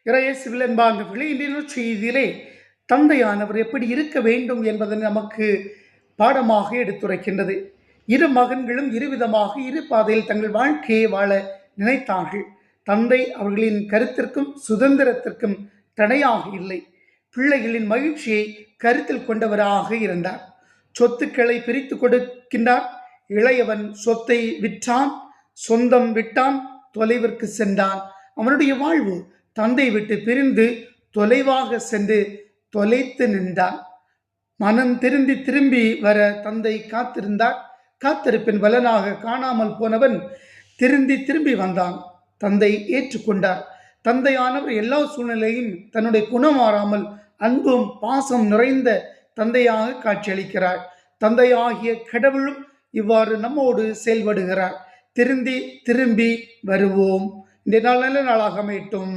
இறையேசுவில் என்பார்ந்தவர்களே, இன்றைய செய்தியிலே தந்தையானவர் எப்படி இருக்க வேண்டும் என்பதை நமக்கு பாடமாக எடுத்துரைக்கின்றது. இரு மகன்களும் இருவிதமாக இரு பாதையில் தங்கள் வாழ்க்கையை வாழ நினைத்தார்கள். தந்தை அவர்களின் கருத்திற்கும் சுதந்திரத்திற்கும் தடையாக இல்லை. பிள்ளைகளின் மகிழ்ச்சியை கருத்தில் கொண்டவராக இருந்தார். சொத்துக்களை பிரித்து கொடுக்கின்றார். இளையவன் சொத்தை விற்றான், சொந்தம் விட்டான், தொலைவிற்கு சென்றான். அவனுடைய வாழ்வு தந்தை விட்டு பிரிந்து தொலைவாக சென்று தொலைத்து நின்றான். மனம் திருந்தி திரும்பி வர தந்தை காத்திருந்தார். காத்திருப்பின் பலனாக காணாமல் போனவன் திரும்பி வந்தான். தந்தை ஏற்றுக்கொண்டார். தந்தையானவர் எல்லா சூழ்நிலையும் தன்னுடைய குணம் மாறாமல் அன்பும் பாசம் நிறைந்த தந்தையாக காட்சியளிக்கிறார். தந்தையாகிய கடவுளும் இவ்வாறு நம்மோடு செயல்படுகிறார். திரும்பி வருவோம். இந்த நாள் நல்ல நாளாக அமையட்டும்.